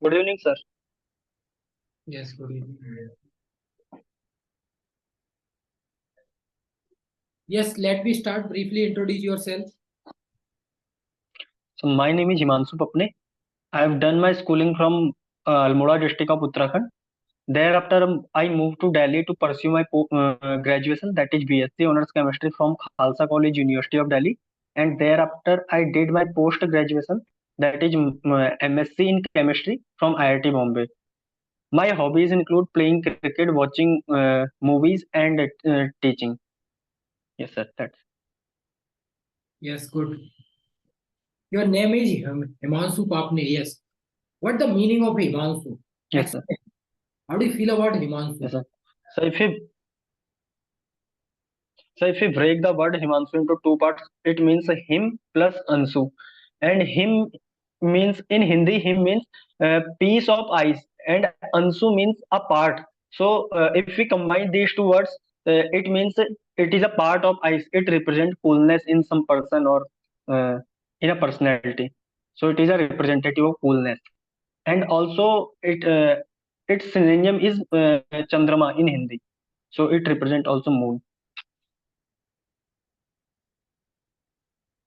Good evening sir. Yes, good evening. Yes, let me start. Briefly introduce yourself. So my name is Himanshu Papne. I have done my schooling from Almora district of Uttarakhand. Thereafter, I moved to Delhi to pursue my graduation, that is BSc Honors Chemistry from Khalsa College, University of Delhi. And thereafter, I did my post graduation, that is MSc in Chemistry from IIT Bombay. My hobbies include playing cricket, watching movies, and teaching. Yes, sir. That's Yes, good. Your name is Himanshu Papne. Yes. What the meaning of Himanshu? yes, sir. Explain. How do you feel about Yes, Himanshu? sir. So if we break the word Himanshu into two parts, it means him plus Ansu. And him means in Hindi, him means piece of ice, and Ansu means a part. So if we combine these two words, it means it is a part of ice. It represents coolness in some person or in a personality. So it is a representative of coolness. And also its synonym is Chandrama in Hindi. So it represents also moon.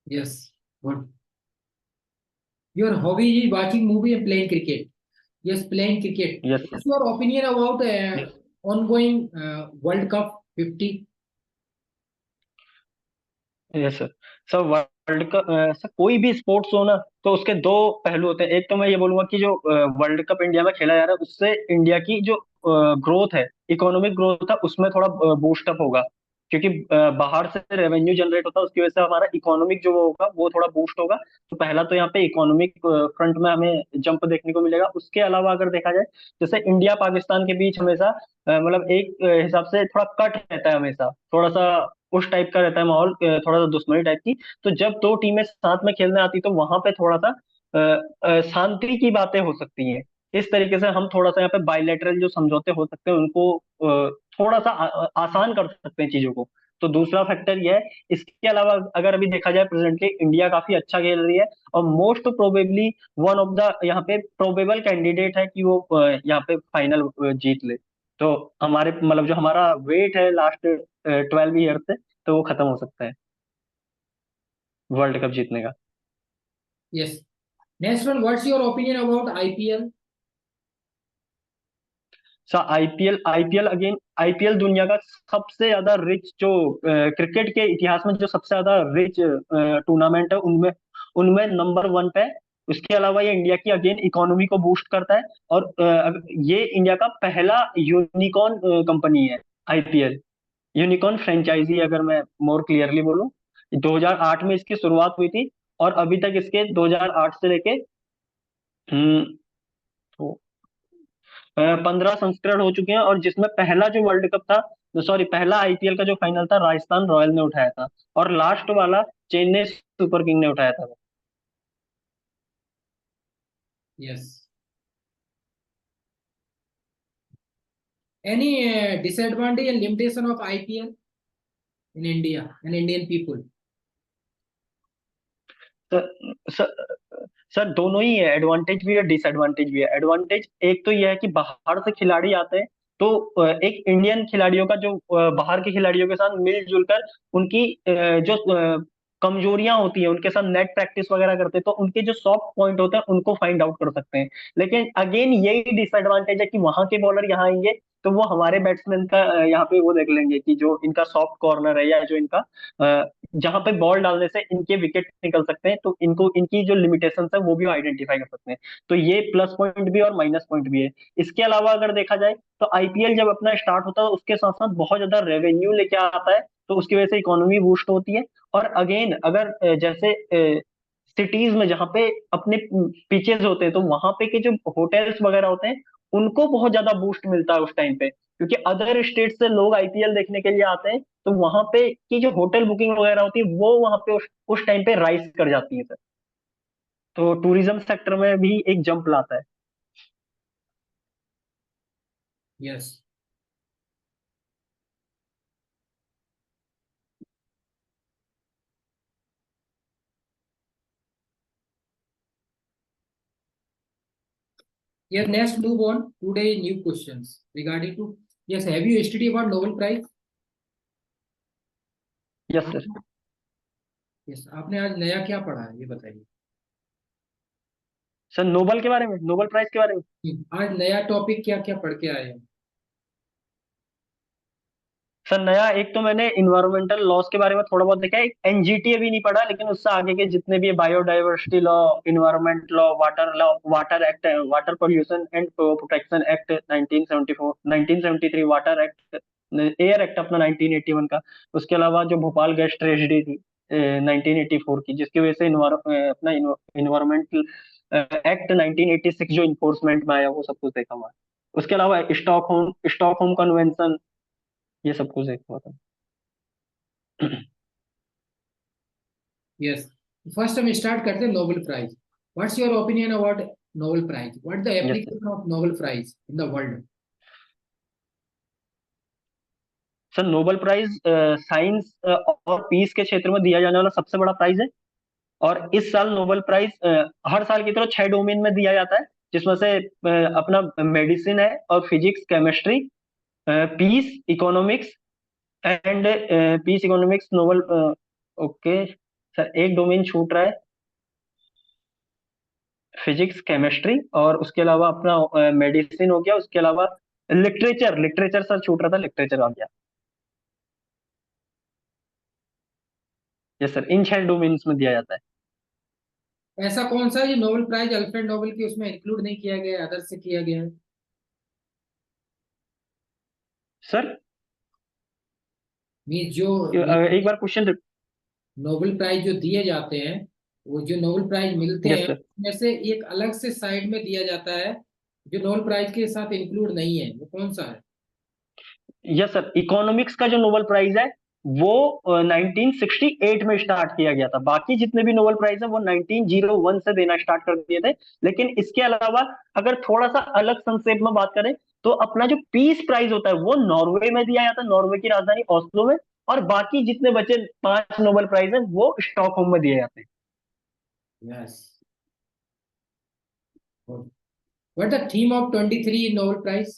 Yes, good. Your hobby is watching movie and playing cricket. Yes, playing cricket. Yes, sir. What's your opinion about Yes. ongoing World Cup 50? Yes sir. Sir world cup sir कोई भी sports हो ना, तो उसके दो पहलू होते हैं। एक तो मैं ये बोलूंगा कि जो वर्ल्ड कप इंडिया में खेला जा रहा है उससे इंडिया की जो ग्रोथ है, इकोनॉमिक ग्रोथ है, उसमें थोड़ा बूस्टअप होगा। क्योंकि बाहर से रेवेन्यू जनरेट होता है, उसकी वजह से हमारा इकोनॉमिक जो वो होगा वो थोड़ा बूस्ट होगा। तो पहला तो यहाँ पे इकोनॉमिक फ्रंट में हमें जंप देखने को मिलेगा। उसके अलावा अगर देखा जाए, जैसे इंडिया पाकिस्तान के बीच हमेशा मतलब एक हिसाब से थोड़ा कट रहता है, हमेशा थोड़ा सा उस टाइप का रहता है माहौल, थोड़ा सा दुश्मनी टाइप की। तो जब दो टीमें साथ में खेलने आती तो वहां पे थोड़ा सा शांति की बातें हो सकती हैं। इस तरीके से हम थोड़ा सा यहाँ पे बायलैटरल जो समझौते हो सकते हैं उनको थोड़ा सा आसान कर सकते हैं चीजों को। तो दूसरा फैक्टर यह है। इसके अलावा अगर अभी देखा जाए, प्रेजेंटली इंडिया काफी अच्छा खेल रही है, और most probably one of the यहाँ पे प्रोबेबल कैंडिडेट है कि वो यहाँ पे फाइनल जीत ले। तो हमारे मतलब जो हमारा वेट है लास्ट 12 ईयर से, तो वो खत्म हो सकता है वर्ल्ड कप जीतने का। Yes. Next one, what's your opinion about IPL? Sir IPL IPL again IPL दुनिया का सबसे ज्यादा रिच जो क्रिकेट के इतिहास में जो सबसे ज्यादा रिच टूर्नामेंट है, उनमें उनमें नंबर वन पे है। उसके अलावा ये इंडिया की अगेन इकोनॉमी को बूस्ट करता है। और ये इंडिया का पहला यूनिकॉर्न कंपनी है आईपीएल। यूनिकॉर्न फ्रेंचाइजी अगर मैं मोर क्लियरली बोलूं, 2008 में इसकी शुरुआत हुई थी। और अभी तक इसके 2008 से लेके 15 संस्करण हो चुके हैं। और जिसमें पहला जो वर्ल्ड कप था, सॉरी, पहला आईपीएल का जो फाइनल था, राजस्थान रॉयल ने उठाया था। और लास्ट वाला चेन्नई सुपर किंग ने उठाया था। Yes. Any disadvantage and limitation of IPL in India and Indian people? Sir sir sir दोनों ही है, एडवांटेज भी है डिसएडवांटेज भी है। एडवांटेज एक तो यह है कि बाहर से खिलाड़ी आते हैं, तो एक इंडियन खिलाड़ियों का जो बाहर के खिलाड़ियों के साथ मिलजुल कर उनकी जो कमजोरियां होती हैं उनके साथ नेट प्रैक्टिस वगैरह करते हैं, तो उनके जो सॉफ्ट पॉइंट होते हैं उनको फाइंड आउट कर सकते हैं। लेकिन अगेन यही डिसएडवांटेज है कि वहां के बॉलर यहाँ आएंगे तो वो हमारे बैट्समैन का यहाँ पे वो देख लेंगे कि जो इनका सॉफ्ट कॉर्नर है, या जो इनका जहां पे बॉल डालने से इनके विकेट निकल सकते हैं, तो इनको इनकी जो लिमिटेशंस है वो भी आइडेंटिफाई कर सकते हैं। तो ये प्लस पॉइंट भी और माइनस पॉइंट भी है। इसके अलावा अगर देखा जाए, तो आईपीएल जब अपना स्टार्ट होता है उसके साथ साथ बहुत ज्यादा रेवेन्यू लेके आता है, तो उसकी वजह से इकोनॉमी बूस्ट होती है। और अगेन अगर जैसे सिटीज में जहाँ पे अपने पिचेस होते हैं, तो वहां पे के जो होटल्स वगैरह होते हैं उनको बहुत ज्यादा बूस्ट मिलता है उस टाइम पे। क्योंकि अदर स्टेट से लोग आईपीएल देखने के लिए आते हैं, तो वहां पे की जो होटल बुकिंग वगैरह होती है वो वहां पे उस टाइम पे राइज कर जाती है सर। तो टूरिज्म सेक्टर में भी एक जंप लाता है। Yes. Yes, next move on. Today new questions regarding to, yes, have you studied about Nobel Prize? Yes आप, सर। यस, आपने आज नया क्या पढ़ा है ये बताइए। सर नोबल के बारे में, नोबल प्राइज के बारे में। आज नया टॉपिक क्या क्या पढ़ के आए हैं? सर नया एक तो मैंने इन्वायरमेंटल लॉस के बारे में थोड़ा बहुत देखा है, एक एनजीटी अभी नहीं पढ़ा, लेकिन उससे आगे के जितने भी biodiversity law, environment law, water act, water pollution and protection act 1974, 1973 water act, air act अपना 1981 का। उसके अलावा जो भोपाल गैस ट्रेजेडी थी 1984 की, जिसकी वजह से अपना इन्वायरमेंटल एक्ट 1986 जो इन्फोर्समेंट में आया, वो सब कुछ देखा हुआ है। उसके अलावा स्टॉकहोम कन्वेंशन, ये सब कुछ देखा हुआ था। यस, फर्स्ट हम स्टार्ट करते हैं Nobel prize. What's your opinion about Nobel prize? What the yes sir. Application of Nobel prize in the world? Sir Nobel prize science और पीस के क्षेत्र में दिया जाने वाला सबसे बड़ा प्राइज है। और इस साल नोबेल प्राइज हर साल की तरह 6 डोमेन में दिया जाता है, जिसमें से अपना मेडिसिन है, और physics, chemistry, peace economics and peace economics Nobel. Okay sir, एक डोमेन छूट रहा है, फिजिक्स केमिस्ट्री, और उसके अलावा अपना मेडिसिन हो गया, उसके अलावा लिटरेचर, लिटरेचर सर छूट रहा था, लिटरेचर आ गया। यस सर, इन 6 डोमेन्स में दिया जाता है। ऐसा कौन सा है जो नोबेल प्राइज अल्फ्रेड नोबेल के उसमें इंक्लूड नहीं किया गया है, अदर से किया गया है? सर मीन जो एक बार क्वेश्चन। नोबेल प्राइज जो दिए जाते हैं, वो जो नोबेल प्राइज मिलते यस हैं सर। उसमें से एक अलग से साइड में दिया जाता है जो नोबेल प्राइज के साथ इंक्लूड नहीं है, वो कौन सा है? यस सर, इकोनॉमिक्स का जो नोबेल प्राइज है वो 1968 में स्टार्ट किया गया था। बाकी जितने भी नोबेल प्राइज है वो 1901 से देना स्टार्ट कर दिए थे। लेकिन इसके अलावा अगर थोड़ा सा अलग संक्षेप में बात करें, तो अपना जो पीस प्राइज होता है वो नॉर्वे में दिया जाता है, नॉर्वे की राजधानी ऑस्लो में। और बाकी जितने बचे 5 नोबेल प्राइज है वो स्टॉकहोम में दिए जाते हैं। Yes. What the theme of 23 Nobel prize?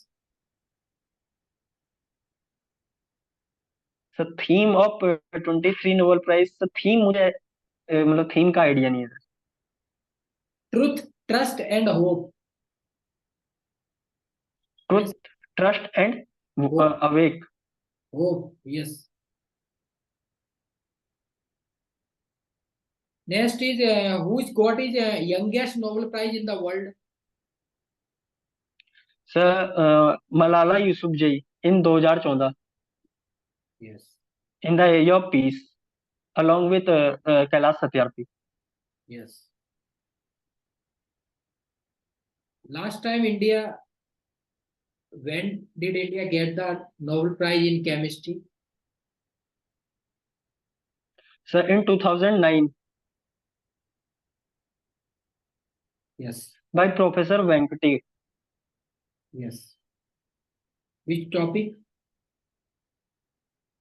Sir theme of 23 Nobel prize, sir theme मुझे मतलब थीम का आइडिया नहीं है। Truth, trust and hope. Yes, truth, trust and hope, awake. Hope, yes. Next is whose got is youngest Nobel Prize in the world? Sir Malala Yousafzai in 2014, Yes, in the area of peace, along with Kailash Satyarthi. yes. Last time India, when did India get the Nobel Prize in chemistry? Sir in 2009 Yes, by professor Venkati. yes. Which topic?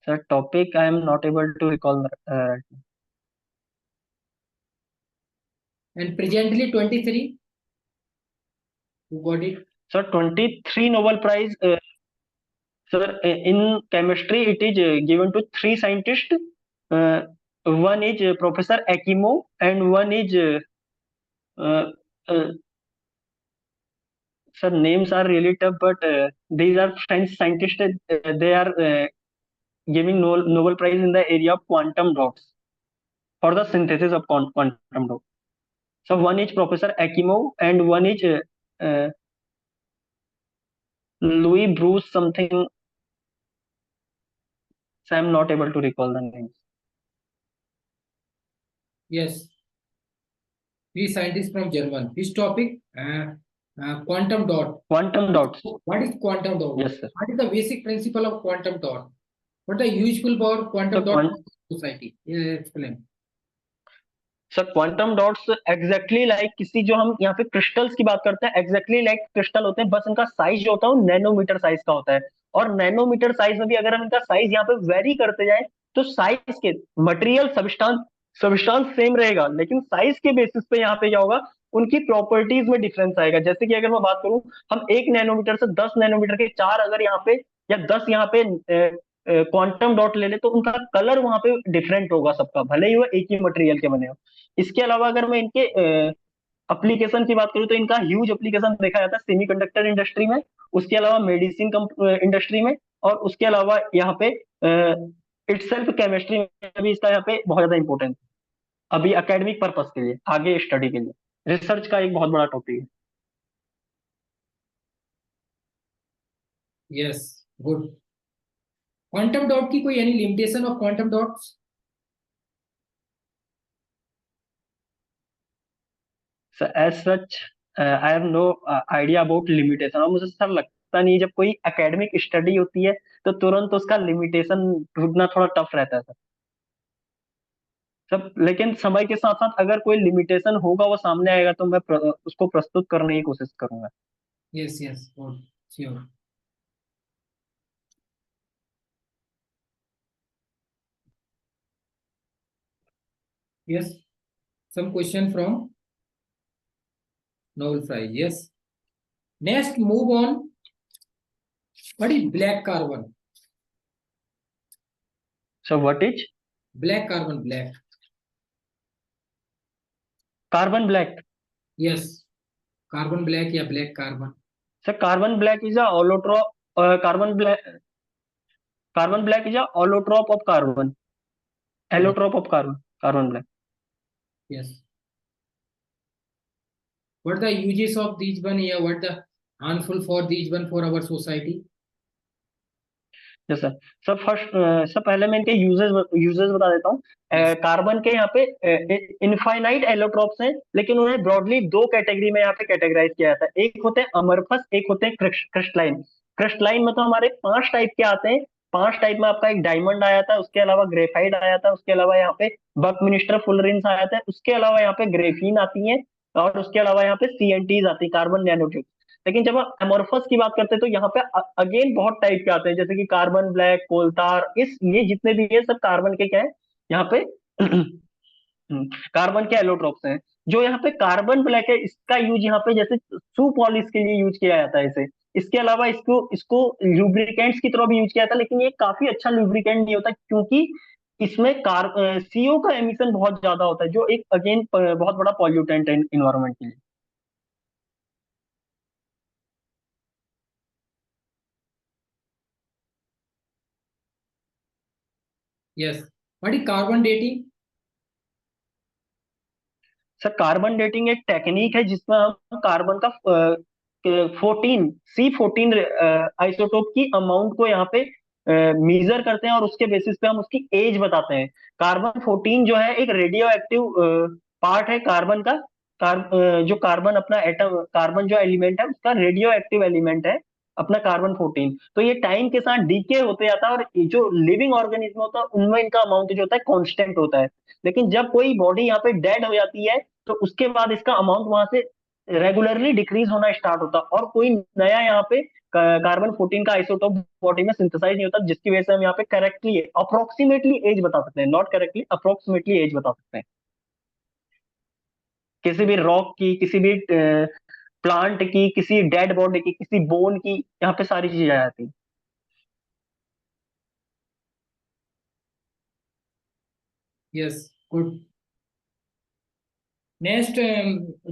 Sir topic I am not able to recall. And presently 23, who got it? Sir 23 Nobel prize, sir in chemistry it is given to 3 scientist. One is professor Ekimov and one is, sir names are really tough, but these are French scientists. They are giving Nobel Prize in the area of quantum dots, for the synthesis of quantum dots. So one is Professor Akimov and one is Louis Bruce something. So I'm not able to recall the names. Yes, three scientists from German. Which topic? Quantum dot. Quantum dots. What is quantum dot? Yes, sir. What is the basic principle of quantum dot? What is the useful power of So quantum dot in society? Yeah, explain. Sir quantum dots exactly like किसी, जो हम यहाँ पे crystals की बात करते हैं, exactly like crystal होते हैं, बस इनका साइज जो होता है वो नैनोमीटर साइज का होता है। और नैनोमीटर साइज में भी अगर हम इनका साइज यहाँ पे वेरी करते जाए, तो साइज के मटेरियल सब्सटेंस सब्सटेंस सेम रहेगा, लेकिन साइज के बेसिस पे यहाँ पे क्या होगा, उनकी प्रॉपर्टीज में डिफरेंस आएगा। जैसे कि अगर मैं बात करूं, हम 1 नैनोमीटर से 10 नैनोमीटर के चार अगर यहाँ पे या 10 यहाँ पे क्वांटम डॉट ले ले, तो उनका कलर वहां पे डिफरेंट होगा सबका, भले ही वो एक ही मटेरियल के बने हो। इसके अलावा अगर मैं इनके एप्लीकेशन की बात करूं, तो इनका ह्यूज एप्लीकेशन देखा जाता है सेमीकंडक्टर इंडस्ट्री में, उसके अलावा मेडिसिन इंडस्ट्री में, और उसके अलावा यहाँ पे इटसेल्फ केमिस्ट्री में भी इसका यहाँ पे बहुत ज्यादा इंपॉर्टेंस है, अभी एकेडमिक पर्पस के लिए, आगे स्टडी के लिए, रिसर्च का एक बहुत बड़ा टॉपिक है। Yes, good. क्वांटम डॉट की कोई any limitation of quantum dots? As such I have no idea about limitation, और मुझे सर लगता नहीं जब कोई एकेडमिक स्टडी होती है तो तुरंत उसका लिमिटेशन ढूंढना थोड़ा टफ रहता है सर। सब लेकिन समय के साथ साथ अगर कोई लिमिटेशन होगा वो सामने आएगा तो मैं उसको प्रस्तुत करने की कोशिश करूंगा। Yes yes, good, sure. Yes, some question from Nobel Prize. Yes. Next, move on. What is black carbon? So what is Black carbon, black. Carbon black? Yes. Carbon black या black carbon. Sir carbon black is a allotrope, carbon black is a allotrope of carbon, Yes. Allotrope of carbon, carbon black. Yes. What the uses of these one? Yeah. What the harmful for these one for our society? Yes sir. Sir first, sir पहले मैं इनके uses uses बता देता हूँ। Yes. Carbon के यहाँ पे infinite allotropes हैं, लेकिन उन्हें ब्रॉडली दो कैटेगरी में यहाँ पे कैटेगराइज किया जाता है। एक होते हैं अमरफस, एक होते हैं क्रिस्टलाइन। क्रिस्टलाइन में तो हमारे 5 टाइप के आते हैं। 5 टाइप में आपका एक डायमंड आया था, उसके अलावा ग्रेफाइट आया था, उसके अलावा यहाँ पे बकमिनिस्टर फुलरेंस आया था, उसके अलावा यहाँ पे ग्रेफीन आती है, और उसके अलावा यहाँ पे सीएनटीज आती है, कार्बन नैनोट्यूब। लेकिन जब हम एमोरफस की बात करते हैं तो यहाँ पे अगेन बहुत टाइप के आते हैं, जैसे कि कार्बन ब्लैक, कोलतार, इस ये जितने भी है सब कार्बन के क्या है यहाँ पे कार्बन के एलोट्रोप्स हैं। जो यहाँ पे कार्बन ब्लैक है, इसका यूज यहाँ पे जैसे शू पॉलिश के लिए यूज किया जाता है इसे। इसके अलावा इसको इसको लुब्रिकेंट्स की तरह भी यूज किया जाता है, लेकिन ये काफी अच्छा लुब्रिकेंट नहीं होता, क्योंकि इसमें कार सीओ का एमिशन बहुत ज्यादा होता है, जो एक अगेन बहुत बड़ा पॉल्यूटेंट है इन्वायरमेंट के लिए। Yes. What is carbon dating? Sir carbon dating एक टेक्निक है जिसमें हम कार्बन का 14 आइसोटोप की अमाउंट को यहाँ पे मेजर करते हैं, और उसके बेसिस पे हम उसकी एज बताते हैं। कार्बन 14 जो है एक रेडियो एक्टिव पार्ट है कार्बन का। जो कार्बन अपना एटम, कार्बन जो एलिमेंट है उसका रेडियो एक्टिव एलिमेंट है अपना कार्बन 14। तो ये टाइम के साथ डीके होते जाता है, और ये जो लिविंग ऑर्गेनिज्म होता है उनमें इनका अमाउंट जो होता है कांस्टेंट होता है। लेकिन जब कोई बॉडी यहाँ पे डेड हो जाती है तो उसके बाद इसका अमाउंट वहां से रेगुलरली डिक्रीज होना स्टार्ट होता, और कोई नया यहाँ पे कार्बन 14 का आइसोटोप बॉडी में सिंथेसाइज नहीं होता, जिसकी वजह से हम यहाँ पे करेक्टली अप्रोक्सीमेटली एज बता सकते हैं, नॉट करेक्टली, अप्रोक्सीमेटली एज बता सकते हैं किसी भी रॉक की, किसी भी प्लांट की, किसी डेड बॉडी की, किसी बोन की, यहाँ पे सारी चीजें आ जाती हैं। Yes, good. नेक्स्ट,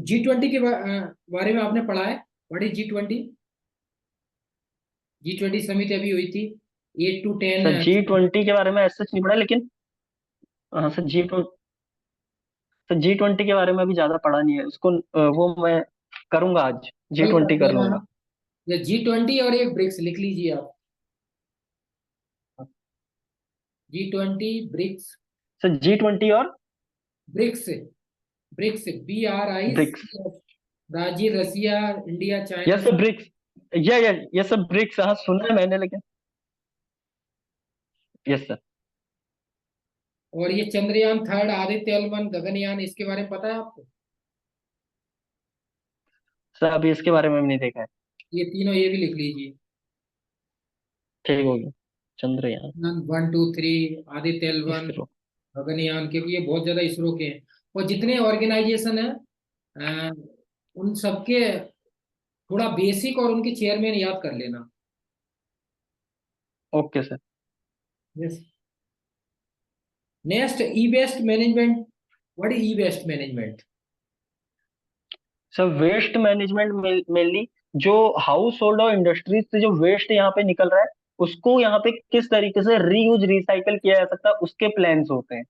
G20 के बारे में आपने पढ़ा है? What is G20? G20 summit अभी हुई थी, 8 to 10। सर G20 के बारे में ऐसा नहीं पढ़ा, लेकिन हाँ सर G20 के बारे में अभी ज्यादा पढ़ा नहीं है उसको, वो मैं करूंगा, आज जी कल कर ट्वेंटी कर लेना। लूंगा। या G20 और एक ब्रिक्स लिख लीजिए आप। G20 BRICS. सर G20 और BRICS, BRICS, BRI। BRICS. Brazil, Russia, India, China. Yes sir BRICS, yes sir BRICS, हाँ सुना है मैंने, लेकिन यस सर। और ये चंद्रयान थर्ड, आदित्य एल 1 गगनयान, इसके बारे में पता है आपको? सर अभी इसके बारे में नहीं देखा है। ये तीनों ये भी लिख लीजिए। ठीक हो गया, चंद्रयान, 1 2 3, आदित्य एल 1, इसरो। गगनयान, क्योंकि ये बहुत ज्यादा इसरो के हैं। और जितने ऑर्गेनाइजेशन है अ, उन सबके थोड़ा बेसिक और उनके चेयरमैन याद कर लेना। Okay sir. Yes. Next, e waste management. What is e waste management? Sir waste management mainly जो हाउस होल्ड और इंडस्ट्रीज से जो वेस्ट यहाँ पे निकल रहा है, उसको यहाँ पे किस तरीके से रीयूज रिसाइकल किया जा सकता है, उसके प्लान्स होते हैं।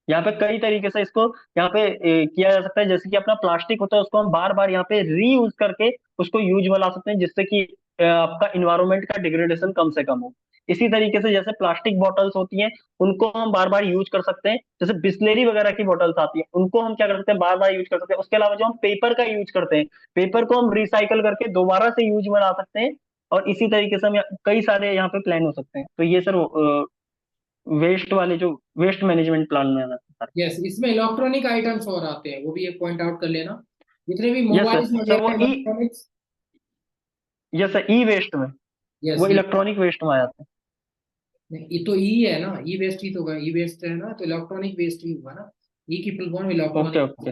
यहाँ पे कई तरीके से इसको यहाँ पे किया जा सकता है। जैसे कि अपना प्लास्टिक होता है, उसको हम बार बार यहाँ पे रीयूज करके उसको यूज में ला सकते हैं, जिससे कि आपका इन्वायरमेंट का डिग्रेडेशन कम से कम हो। इसी तरीके से जैसे प्लास्टिक बॉटल्स होती हैं, उनको हम बार बार यूज कर सकते हैं। जैसे बिस्लेरी वगैरह की बॉटल्स आती हैं, उनको हम क्या कर सकते हैं, बार बार यूज कर सकते हैं। उसके अलावा जो हम पेपर का यूज करते हैं, पेपर को हम रिसाइकल करके दोबारा से यूज में ला सकते हैं। और इसी तरीके से हम कई सारे यहाँ पे प्लान हो सकते हैं। तो ये सर वेस्ट वाले जो वेस्ट मैनेजमेंट प्लान में आना है। यस, इसमें इलेक्ट्रॉनिक आइटम्स और आते हैं, वो भी एक पॉइंट आउट कर लेना। जितने भी यस सर। मोबाइल्स सर वो वगैरह ई इलेक्ट्रॉनिक्स। यस सर, ई वेस्ट में, यस वो ये, इलेक्ट्रॉनिक वेस्ट में आ जाते ये तो ई है ना, ई वेस्ट ही तो होगा, ई वेस्ट है ना, तो इलेक्ट्रॉनिक वेस्ट ही होगा ना। ई की फुल फॉर्म हैं। Okay electronic. ओके।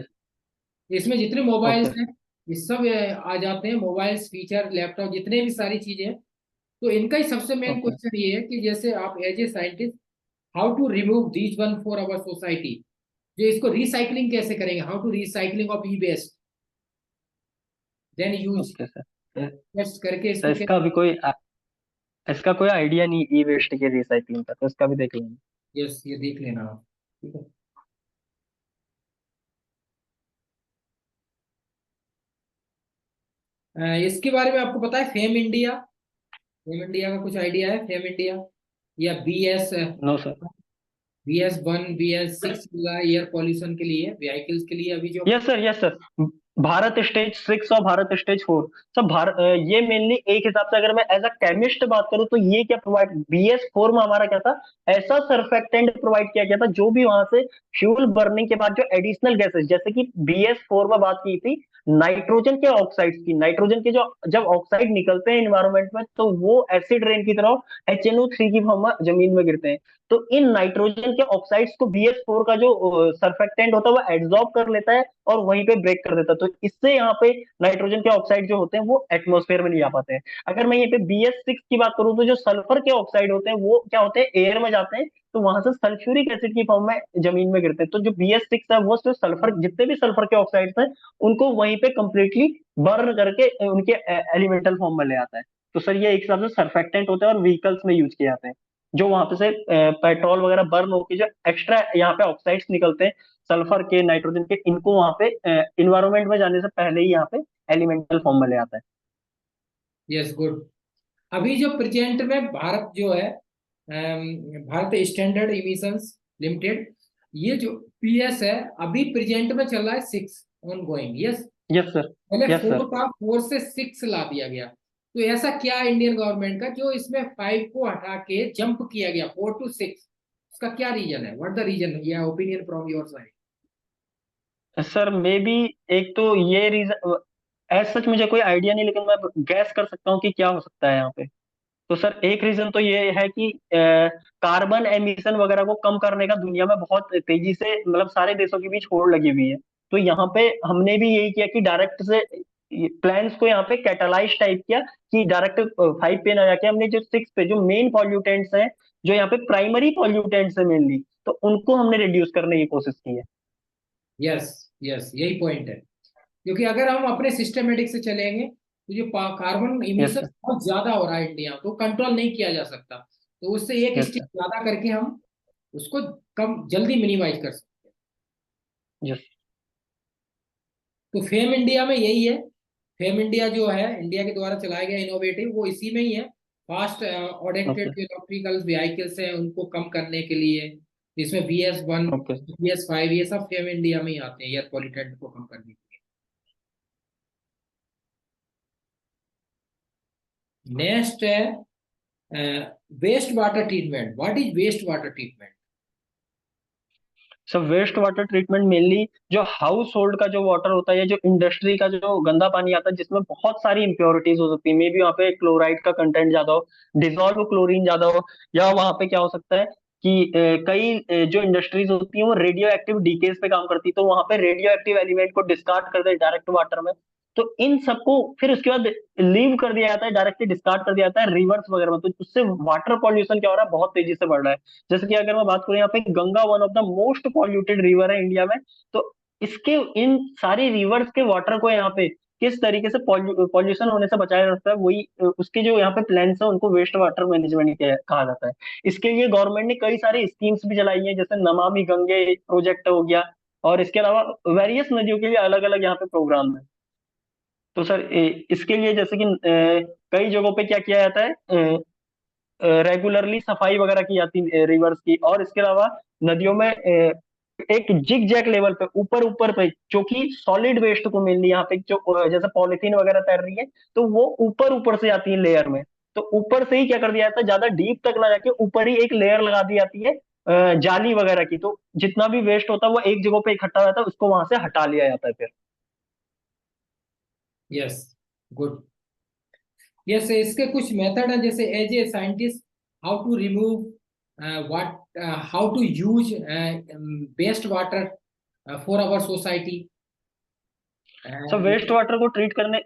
इसमें जितने ओके। मोबाइल्स हैं, ये सब आ जाते हैं। मोबाइल्स, फीचर, लैपटॉप, जितने भी सारी चीजें हैं। तो इनका ही सबसे मेन ओके क्वेश्चन ये है कि जैसे आप as a scientist, how to remove these one for our society. जो इसको रिसाइकलिंग कैसे करेंगे, how to recycling of e waste, then use, okay sir. Test करके सर इसको इसका कैसे। अभी कोई इसका कोई आइडिया नहीं ई वेस्ट के रिसाइकलिंग का, तो इसका भी देख लेंगे। यस, ये देख लेना आप। ठीक है। इसके बारे में आपको पता है फेम इंडिया? फेम इंडिया का कुछ आइडिया है? फेम इंडिया या no sir. BS1, BS6 air pollution के लिए, व्हीकल्स के लिए अभी जो। Yes sir, yes sir. Bharat stage 6 और भारत स्टेज 4, सब भारत ये मेनली एक हिसाब से अगर मैं एज अ केमिस्ट बात करूं, तो ये क्या प्रोवाइड, BS4 में हमारा क्या था, ऐसा सर्फेक्टेंट प्रोवाइड किया गया था जो भी वहां से फ्यूल बर्निंग के बाद जो एडिशनल गैसेस, जैसे कि BS4 में बात की थी नाइट्रोजन के ऑक्साइड्स की, नाइट्रोजन के जो जब ऑक्साइड निकलते हैं इन्वायरमेंट में, तो वो एसिड रेन की तरह HNO3 की फॉर्म में जमीन में गिरते हैं। तो इन नाइट्रोजन के ऑक्साइड्स को BS4 का जो सर्फेक्टेंट होता है वो एब्जॉर्ब कर लेता है और वहीं पे ब्रेक कर देता है। तो इससे यहाँ पे नाइट्रोजन के ऑक्साइड जो होते हैं वो एटमॉस्फेयर में नहीं आ पाते हैं। अगर मैं यहाँ पे BS6 की बात करूँ, तो जो सल्फर के ऑक्साइड होते हैं वो क्या होते हैं, एयर में जाते हैं, तो वहां से सल्फ्यूरिक एसिड की फॉर्म में जमीन में गिरते हैं। तो जो BS6 है वो सिर्फ सल्फर, जितने भी सल्फर के ऑक्साइड्स हैं उनको वहीं पे कंप्लीटली बर्न करके उनके एलिमेंटल फॉर्म में ले आता है। तो सर ये एक हिसाब से सर्फेक्टेंट होते हैं और व्हीकल्स में यूज किए जाते हैं। जो वहां पे से पेट्रोल वगैरह बर्न होकर जो एक्स्ट्रा यहाँ पे ऑक्साइड्स निकलते हैं, सल्फर के, नाइट्रोजन के, इनको वहां पे इन्वायरमेंट में जाने से पहले ही यहाँ पे एलिमेंटल फॉर्म में ले आता है। Yes, good. अभी जो प्रेजेंट में भारत जो है, भारत स्टैंडर्ड इमिशंस लिमिटेड, ये जो PS है, अभी प्रेजेंट में चल रहा है 6 on going. Yes. Yes sir. पहले यस 4 सर। था, 4 से 6 ला दिया गया। तो ऐसा क्या इंडियन गवर्नमेंट का जो इसमें 5 को हटा के जंप किया गया 4 to 6? इसका क्या रीजन है? व्हाट द रीजन, या opinion from your side? Sir may be एक तो ये रीजन, एज सच मुझे कोई आइडिया नहीं, लेकिन मैं गैस कर सकता हूँ कि क्या हो सकता है यहाँ पे। तो सर एक रीजन तो ये है कि कार्बन एमिशन वगैरह को कम करने का दुनिया में बहुत तेजी से, मतलब सारे देशों के बीच होड़ लगी हुई है। तो यहाँ पे हमने भी यही किया कि डायरेक्ट से प्लान्स को यहाँ पे कैटालाइज टाइप किया, कि डायरेक्ट 5 पे ना जाके हमने जो 6 पे जो मेन पॉल्यूटेंट्स हैं, जो यहाँ पे प्राइमरी पॉल्यूटेंट्स है मेनली, तो उनको हमने रिड्यूस करने की कोशिश की है। यस, यस, यही पॉइंट है। क्योंकि अगर हम अपने सिस्टमेटिक से चलेंगे, तो जो कार्बन यस इमिशन सर। बहुत ज्यादा हो रहा है इंडिया, तो कंट्रोल नहीं किया जा सकता। तो उससे एक यस स्टेप सर। ज्यादा करके हम उसको कम जल्दी मिनिमाइज कर सकते हैं। यस। तो फेम इंडिया में यही है। फेम इंडिया जो है इंडिया के द्वारा चलाया गया इनोवेटिव, वो इसी में ही है। Fast outdated okay. जो इलेक्ट्रिकल व्हीकल्स हैं उनको कम करने के लिए, जिसमें BS1, ओके। BS5, ये सब फेम इंडिया में ही आते हैं, एयर पॉल्यूटेंट को कम करने के लिए। नेक्स्ट है waste water treatment. What is waste water treatment? सब वेस्ट वाटर ट्रीटमेंट मेनली जो हाउस होल्ड का जो वाटर होता है, या जो इंडस्ट्री का जो गंदा पानी आता है, जिसमें बहुत सारी इंप्योरिटीज हो सकती है, मे बी वहाँ पे क्लोराइड का कंटेंट ज्यादा हो, डिजोल्व क्लोरीन ज्यादा हो, या वहाँ पे क्या हो सकता है कि कई जो इंडस्ट्रीज होती हैं वो रेडियो एक्टिव डीकेज पे काम करती है, तो वहां पे रेडियो एक्टिव एलिमेंट को डिस्कार्ड कर दे डायरेक्ट वाटर में। तो इन सबको फिर उसके बाद लीव कर दिया जाता है, डायरेक्टली डिस्कार्ड कर दिया जाता है रिवर्स वगैरह में। तो उससे वाटर पॉल्यूशन क्या हो रहा है, बहुत तेजी से बढ़ रहा है। जैसे कि अगर मैं बात करूं, यहाँ पे Ganga one of the most polluted river है इंडिया में। तो इसके इन सारी रिवर्स के वाटर को यहाँ पे किस तरीके से पॉल्यूशन होने से बचाया जा सकता है, वही उसके जो यहाँ पे प्लान्स है उनको वेस्ट वाटर मैनेजमेंट कहा जाता है। इसके लिए गवर्नमेंट ने कई सारी स्कीम्स भी चलाई हैं, जैसे नमामि गंगे प्रोजेक्ट हो गया, और इसके अलावा वेरियस नदियों के लिए अलग अलग यहाँ पे प्रोग्राम है। तो सर इसके लिए जैसे कि कई जगहों पे क्या किया जाता है, रेगुलरली सफाई वगैरह की जाती है रिवर्स की, और इसके अलावा नदियों में एक जिग जैग लेवल पे ऊपर ऊपर पे जो कि सॉलिड वेस्ट को मिल रही है यहाँ पे, जो जैसे पॉलिथीन वगैरह तैर रही है, तो वो ऊपर ऊपर से आती है लेयर में। तो ऊपर से ही क्या कर दिया जाता है, ज्यादा डीप तक ना जाके ऊपर ही एक लेयर लगा दी जाती है जाली वगैरह की। तो जितना भी वेस्ट होता है वो एक जगह पे इकट्ठा हो जाता है, उसको वहां से हटा लिया जाता है फिर। Yes, good. यस, इसके कुछ मेथड हैं, जैसे as a scientist, how to remove what how to use waste water for our society. Sir waste water को ट्रीट करने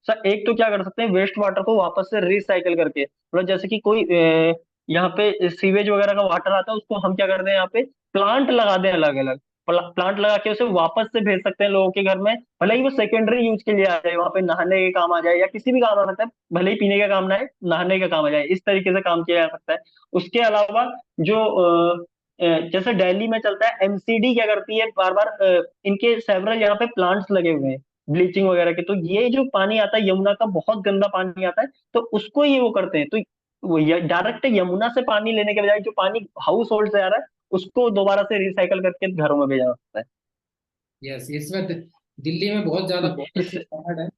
सर एक तो क्या कर सकते हैं, वेस्ट वाटर को वापस से रिसाइकल करके, मतलब जैसे कि कोई यहाँ पे सीवेज वगैरह का वाटर आता है, उसको हम क्या करते हैं, यहाँ पे प्लांट लगा दें अलग अलग। प्लांट लगा के उसे वापस से भेज सकते हैं लोगों के घर में, भले ही वो सेकेंडरी यूज के लिए आ जाए, वहां पे नहाने के काम आ जाए या किसी भी काम आ सकता है, भले ही पीने का काम ना है, नहाने का काम आ जाए, इस तरीके से काम किया जा सकता है। उसके अलावा जो जैसे दिल्ली में चलता है, एमसीडी क्या करती है, बार बार इनके सेवरल यहाँ पे प्लांट्स लगे हुए हैं ब्लीचिंग वगैरह के, तो ये जो पानी आता है यमुना का, बहुत गंदा पानी आता है, तो उसको ये वो करते हैं। तो वो डायरेक्ट यमुना से पानी लेने के बजाय जो पानी हाउस होल्ड से आ रहा है, उसको दोबारा से रिसाइकल करके घरों में भेजा जा सकता है। यस, इसमें दिल्ली में बहुत ज्यादा बहुत इस अच्छे स्टैंडर्ड है।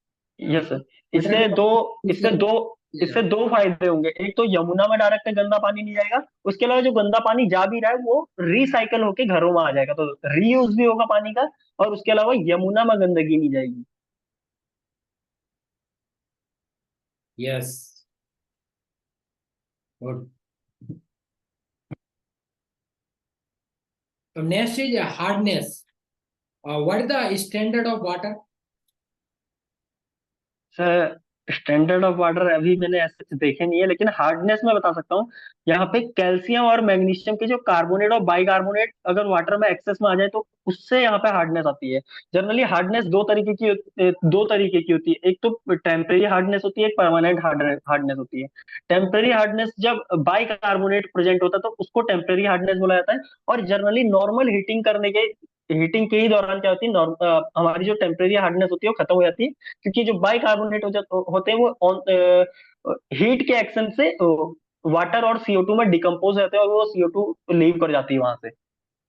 Yes sir. वाटर इससे दो यूज इससे करके दो किया इससे जाता दो फायदे होंगे, एक तो यमुना में डायरेक्ट गंदा पानी नहीं जाएगा, उसके अलावा जो गंदा पानी जा भी रहा है वो रिसाइकल होके घरों में आ जाएगा, तो रीयूज भी होगा पानी का, और उसके अलावा यमुना में गंदगी नहीं जाएगी। है। Yes, good. तो next is hardness. What is the standard of water. Sir standard of water अभी मैंने ऐसे देखे नहीं है, लेकिन हार्डनेस में बता सकता हूँ। यहाँ पे कैल्शियम और मैग्नीशियम के जो कार्बोनेट और बाइकार्बोनेट अगर वाटर में एक्सेस में आ जाए, तो उससे यहाँ पे हार्डनेस आती है। जनरली हार्डनेस दो तरीके की होती है, एक तो टेम्परेरी हार्डनेस होती है, एक परमानेंट हार्डनेस होती है। टेम्परेरी हार्डनेस जब बाइकार्बोनेट प्रेजेंट होता है तो उसको टेम्परेरी हार्डनेस बोला जाता है। और जनरली नॉर्मल हीटिंग के ही दौरान क्या होती है, हमारी जो टेम्परेरी हार्डनेस होती है वो खत्म हो जाती है, क्योंकि जो बाइकार्बोनेट होते हैं वो हीट के एक्शन से वाटर और CO2 में डिकम्पोज होते हैं, और वो CO2 लीव कर जाती है वहां से।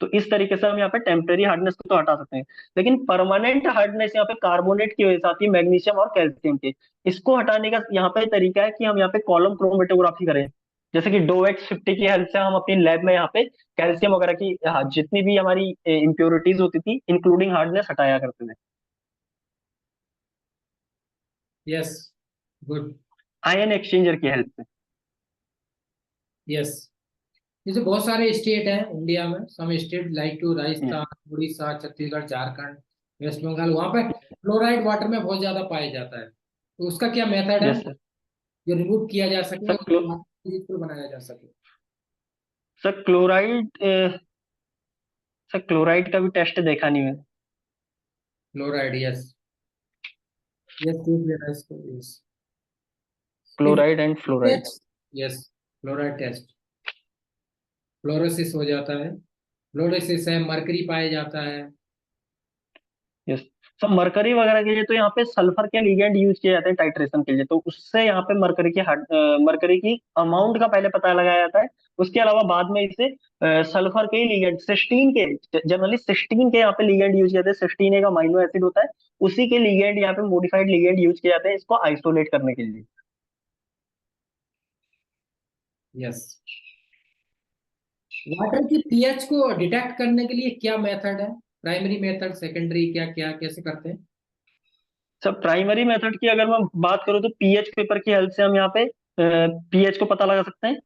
तो इस तरीके से हम यहाँ पे टेम्परेरी हार्डनेस को तो हटा सकते हैं। लेकिन परमानेंट हार्डनेस यहाँ पे कार्बोनेट की वजह से आती है, मैग्नीशियम और कैल्शियम के। इसको हटाने का यहाँ पे तरीका है कि हम यहाँ पे कॉलम क्रोमेटोग्राफी करें। जैसे कि डोएक्स 50 की हेल्प से हम अपनी लैब में यहाँ पे कैल्शियम वगैरह की, जितनी भी हमारी इम्प्योरिटीज होती थी इंक्लूडिंग हार्डनेस, हटाया करते थे यस, गुड। आयन एक्सचेंजर की हेल्प से। यस, जैसे बहुत सारे स्टेट हैं इंडिया में, some state like to yes Rajasthan, Orissa, Chhattisgarh, Jharkhand, West Bengal, वहां पे फ्लोराइड वाटर में बहुत ज्यादा पाया जाता है। तो उसका क्या मेथड है यस सर। जो रिमूव किया जा सके सर और क्लो, यूजफुल बनाया जा सके। सर क्लोराइड सर क्लोराइड का भी टेस्ट देखा नहीं मैंने। Fluoride, yes. यस, देख लेना इसको। Yes, chloride and fluoride. Yes, fluoride test. Fluorosis हो जाता है, फ्लोरोसिस है, मरकरी पाया जाता है। यस। सर मरकरी वगैरह के लिए तो यहाँ पे सल्फर के लिगेंड यूज किए जाते हैं टाइट्रेशन के लिए, तो उससे यहाँ पे मरकरी की अमाउंट का पहले पता लगाया जाता है। उसके अलावा बाद में इसे सल्फर के ही लिगेंड, सिस्टीन के, जनरली सिस्टीन के यहाँ पे लिगेंड यूज किए जाते हैं। सिस्टीन एक अमाइनो एसिड होता है, उसी के लिगेंड यहाँ पे मॉडिफाइड लिगेंड यूज किए जाते हैं इसको आइसोलेट करने के लिए। यस, वाटर की पीएच को डिटेक्ट करने के लिए क्या मेथड है, प्राइमरी मेथड, सेकेंडरी, क्या क्या कैसे करते हैं। सर प्राइमरी मेथड की अगर मैं बात करूँ तो पीएच पेपर की हेल्प से हम यहाँ पे पीएच को पता लगा सकते हैं।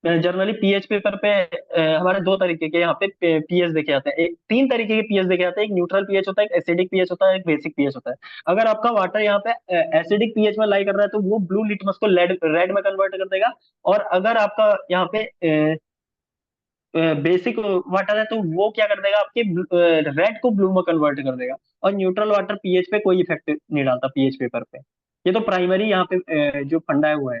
जनरली पीएच पेपर पे हमारे दो तरीके के यहाँ पे पीएच देखे जाते हैं, एक तीन तरीके के पीएच देखे जाते हैं, एक न्यूट्रल पीएच होता है, एक एसिडिक पीएच होता है, एक बेसिक पीएच होता है। अगर आपका वाटर यहाँ पे एसिडिक पीएच में लाई कर रहा है तो वो ब्लू लिटमस को रेड में कन्वर्ट कर देगा। और अगर आपका यहाँ पे बेसिक वाटर है तो वो क्या कर देगा, आपके रेड को ब्लू में कन्वर्ट कर देगा। और न्यूट्रल वाटर पीएच पे कोई इफेक्ट नहीं डालता पीएच पेपर पे। ये तो प्राइमरी यहाँ पे जो फंडा है वो है।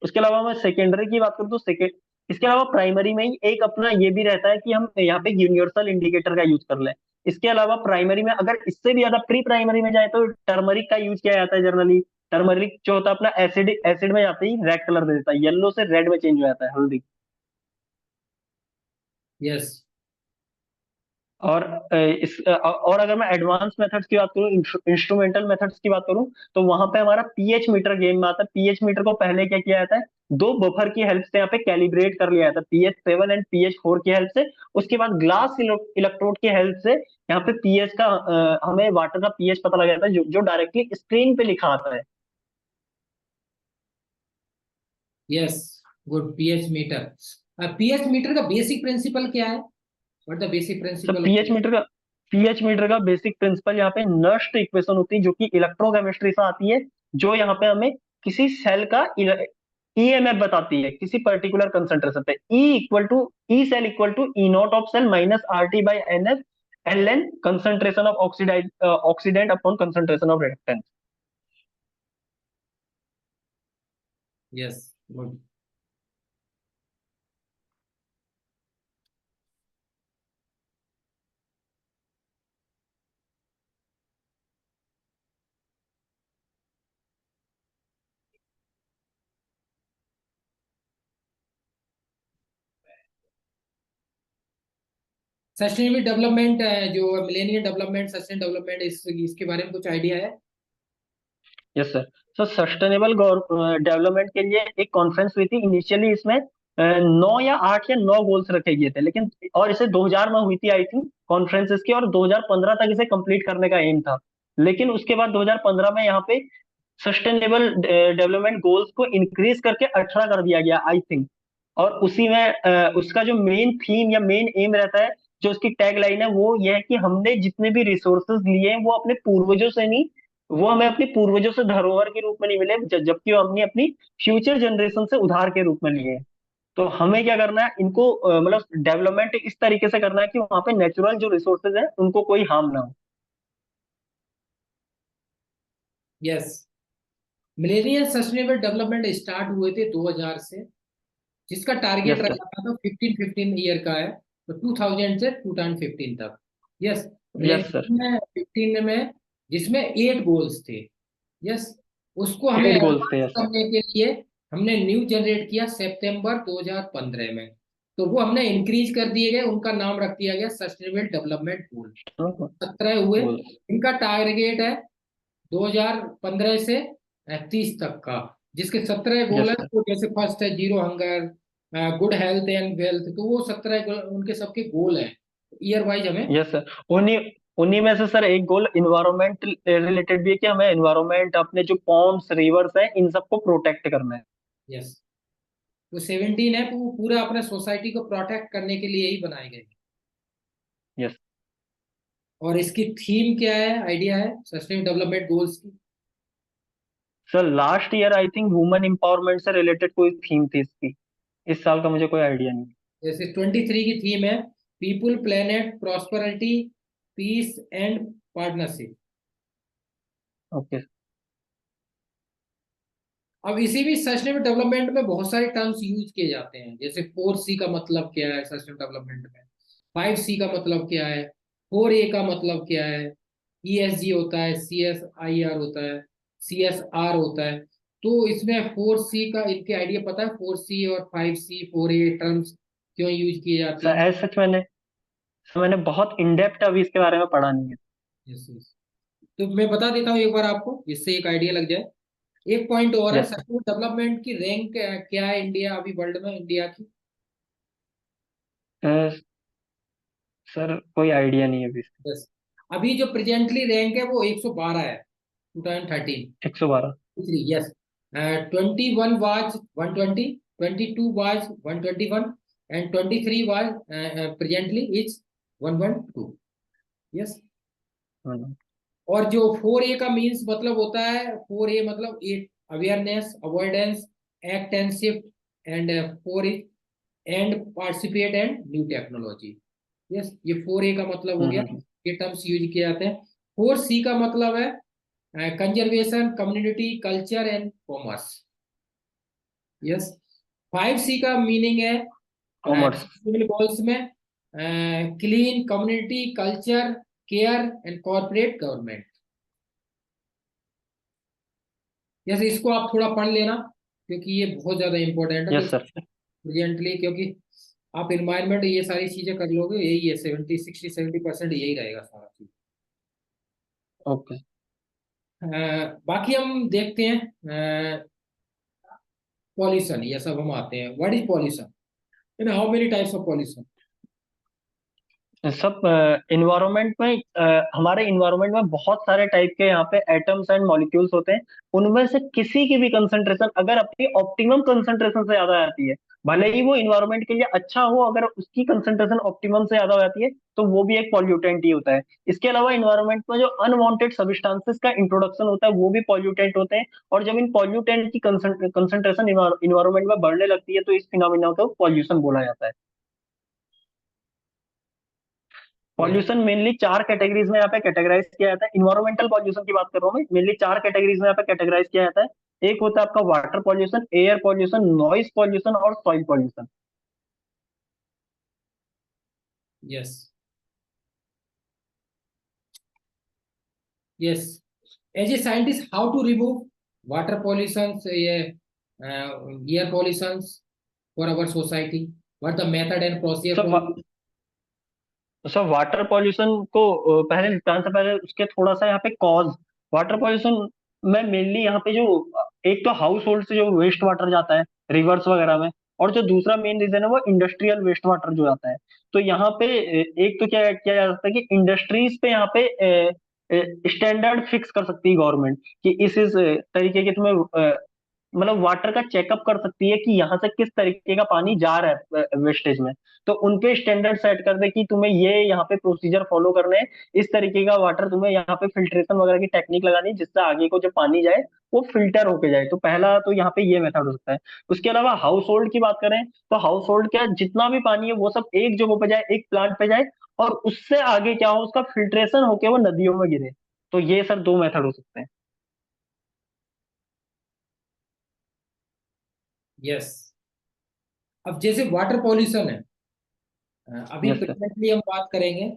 उसके अलावा मैं सेकेंडरी की बात करूँ तो सेकेंड इसके अलावा प्राइमरी में ही एक अपना ये भी रहता है कि हम यहाँ पे यूनिवर्सल इंडिकेटर का यूज कर लें। इसके अलावा प्राइमरी में अगर इससे भी ज्यादा प्री प्राइमरी में जाए तो टर्मरिक का यूज किया जाता है जनरली। टर्मरिक जो होता है अपना एसिड में जाते ही रेड कलर दे देता है, येलो से रेड में चेंज हो जाता है हल्दी। यस। और और अगर मैं एडवांस मेथड्स की बात करूं, इंस्ट्रूमेंटल मेथड्स की बात करूं, तो वहां पे हमारा पीएच मीटर गेम में आता है। पीएच मीटर को पहले क्या किया जाता है, दो बफर की हेल्प से यहाँ पे कैलिब्रेट कर लिया जाता है, पीएच 7 एंड पीएच 4 की हेल्प से। उसके बाद ग्लास इलेक्ट्रोड की हेल्प से यहाँ पे पीएच का हमें वाटर का पीएच पता लग जाता है, जो डायरेक्टली स्क्रीन पे लिखा आता है। Yes, good. PH meter, pH meter का बेसिक प्रिंसिपल क्या है? व्हाट द बेसिक सब प्रिंसिपल? पीएच मीटर का बेसिक प्रिंसिपल यहाँ पे नस्ट इक्वेशन होती है जो कि इलेक्ट्रोकेमिस्ट्री से आती है, जो यहाँ पे हमें किसी सेल का ईएमएफ बताती है किसी पर्टिकुलर कंसंट्रेशन पे। E cell equal to E naught of cell minus R T by n F l n concentration of oxidant upon concentration of reactant. Yes, good. Sustainable development, जो millennium development, sustain development, इसके बारे में कुछ idea है? Yes sir. So sustainable development के लिए एक conference हुई थी इनिशियली। इसमें 9 या 8 या 9 गोल्स रखे गए थे, लेकिन और इसे 2000 में हुई थी आई थिंक कॉन्फ्रेंस इसकी, और 2015 तक इसे कंप्लीट करने का एम था। लेकिन उसके बाद 2015 में यहाँ पे सस्टेनेबल डेवलपमेंट गोल्स को इंक्रीज करके 18 कर दिया गया आई थिंक। और उसी में उसका जो मेन थीम या मेन एम रहता है, जो उसकी टैग लाइन है वो ये है कि हमने जितने भी रिसोर्सेज लिए हैं वो अपने पूर्वजों से नहीं, वो हमें अपने पूर्वजों से धरोहर के रूप में नहीं मिले, जबकि वो हमने अपनी फ्यूचर जनरेशन से उधार के रूप में लिए हैं। तो हमें क्या करना है, इनको मतलब डेवलपमेंट इस तरीके से करना है कि वहां पे नेचुरल जो रिसोर्सेज है उनको कोई हार्म ना हो। Yes. Millennium sustainable development start हुए थे 2000 से, जिसका टारगेट यस सर। रखा था 15 ईयर का है, तो 2000 से 2015 तक। यस। Yes sir. मिलेनियम में 15 में, जिसमें 8 गोल्स थे। यस। उसको हमें 8 गोल्स थे, एडवांस यस। करने के लिए हमने न्यू जनरेट किया सितंबर 2015 में। तो वो हमने इंक्रीज कर दिए गए, उनका नाम रख दिया गया सस्टेनेबल डेवलपमेंट गोल। 17 हुए। गोल। इनका टारगेट है 2015 से 30 तक का, जिसके 17 गोल है। Yes sir. तो जैसे फर्स्ट है zero hunger, good health and wealth, तो वो 17 उनके सबके गोल है। ईयर वाइज हमें। Yes sir. उन्हीं उन्हीं में से सर एक गोल इन्वायरमेंट रिलेटेड भी है कि हमें इन्वायरमेंट, अपने जो पॉन्ड्स रिवर्स है, इन सबको प्रोटेक्ट करना है। यस। तो 17 है, तो वो पूरा अपने सोसाइटी को प्रोटेक्ट करने के लिए ही बनाए गए। यस और इसकी थीम क्या है, आइडिया है सस्टेनेबल डेवलपमेंट गोल्स की? Sir, last year I think women empowerment से रिलेटेड कोई थीम थी इसकी। इस साल का मुझे कोई आइडिया नहीं। जैसे 23 की थीम है, people, planet, prosperity, peace and partnership. Okay. अब इसी भी सस्टेनेबल डेवलपमेंट में बहुत सारे टर्म्स यूज किए जाते हैं। जैसे 4C का मतलब क्या है सस्टेनेबल डेवलपमेंट में, 5C का मतलब क्या है, 4A का मतलब क्या है, ESG होता है, CSIR होता है, CSR होता है। तो इसमें 4C का इनके आइडिया पता है? 4C और 5C 4A टर्म्स क्यों यूज किए जाती सर हैं? एज सच मैंने बहुत इन डेप्थ अभी इसके बारे में पढ़ा नहीं है। Yes, yes. तो मैं बता देता हूँ एक बार आपको, जिससे एक आइडिया लग जाए। एक पॉइंट और है, यस सस्टेनेबल डेवलपमेंट की रैंक क्या है इंडिया अभी वर्ल्ड में, इंडिया की? सर। सर कोई आइडिया नहीं है अभी इसका। यस। अभी जो प्रेजेंटली रैंक है वो 112 है, 2013। 112। Yes. 21 was 120, 22 was 121 and 23 was presently is 112. Yes. हम्म। और जो 4A का मीन्स मतलब होता है, 4A मतलब at awareness, avoidance, act and shift, and 4 and participate and new technology. Yes, ये 4A का मतलब हो गया, हम्म। ये टर्म्स यूज किए जाते हैं। 4C का मतलब है conservation, community, culture and commerce. Yes. 5C का मीनिंग है कॉमर्स। गोल्स में clean, community, culture, care and corporate government. जैसे इसको आप थोड़ा पढ़ लेना, क्योंकि ये बहुत ज्यादा इंपॉर्टेंट है यस सर। प्रेजेंटली, क्योंकि आप इन्वायरमेंट ये सारी चीजें कर लोगे, यही है 70-60-70% यही रहेगा सारा चीज। ओके। बाकी हम देखते हैं पॉल्यूशन, ये सब हम आते हैं। What is pollution and how many types of pollution. सब इन्वायरमेंट में हमारे इन्वायरमेंट में बहुत सारे टाइप के यहाँ पे एटम्स एंड मॉलिक्यूल्स होते हैं। उनमें से किसी की भी कंसंट्रेशन अगर अपनी ऑप्टिमम कंसंट्रेशन से ज्यादा आती है, भले ही वो इन्वायरमेंट के लिए अच्छा हो, अगर उसकी कंसंट्रेशन ऑप्टिमम से ज्यादा हो जाती है तो वो भी एक पॉल्यूटेंट ही होता है। इसके अलावा इन्वायरमेंट में जो अनवांटेड सब्सटेंसेस का इंट्रोडक्शन होता है वो भी पॉल्यूटेंट होते हैं। और जब इन पॉल्यूटेंट की कंसंट्रेशन इन्वायरमेंट में बढ़ने लगती है तो इस फिनोमिना को पॉल्यूशन बोला जाता है। यस। पॉल्यूशन मेनली चार कैटेगरीज में यहाँ पे कैटेगराइज किया जाता है। इन्वायरमेंटल पॉल्यूशन की बात कर रहा हूँ मैं, मेनली चार कैटेगरीज में यहाँ पे कैटेगराइज किया जाता है। एक होता है आपका water pollution, air pollution, noise pollution और soil pollution. Yes. Yes. As a scientist, how to remove water pollution, ये air pollution for our society, what the method and procedure सब फॉर। सब वाटर पॉल्यूशन को पहले निपटाने से पहले उसके थोड़ा सा यहाँ पे कॉज, वाटर पॉल्यूशन में मेनली यहाँ पे जो एक तो हाउस होल्ड से जो वेस्ट वाटर जाता है रिवर्स वगैरह में, और जो दूसरा मेन रीजन है वो इंडस्ट्रियल वेस्ट वाटर जो आता है। तो यहाँ पे एक तो क्या किया जा सकता है कि इंडस्ट्रीज पे यहाँ पे स्टैंडर्ड फिक्स कर सकती है गवर्नमेंट कि इस तरीके के तुम्हें मतलब वाटर का चेकअप कर सकती है कि यहाँ से किस तरीके का पानी जा रहा है वेस्टेज में। तो उनके स्टैंडर्ड सेट कर दे कि तुम्हें ये यहाँ पे प्रोसीजर फॉलो करने हैं, इस तरीके का वाटर तुम्हें यहाँ पे फिल्ट्रेशन वगैरह की टेक्निक लगानी है जिससे आगे को जब पानी जाए वो फिल्टर होके जाए। तो पहला तो यहाँ पे ये मेथड हो सकता है। उसके अलावा हाउस होल्ड की बात करें तो हाउस होल्ड का जितना भी पानी है वो सब एक जगह पे जाए, एक प्लांट पे जाए, और उससे आगे क्या हो उसका फिल्ट्रेशन होके वो नदियों में गिरे। तो ये सर दो मेथड हो सकते हैं। यस। अब जैसे वाटर पॉल्यूशन है, अभी यस सर। प्रेजेंटली हम बात करेंगे।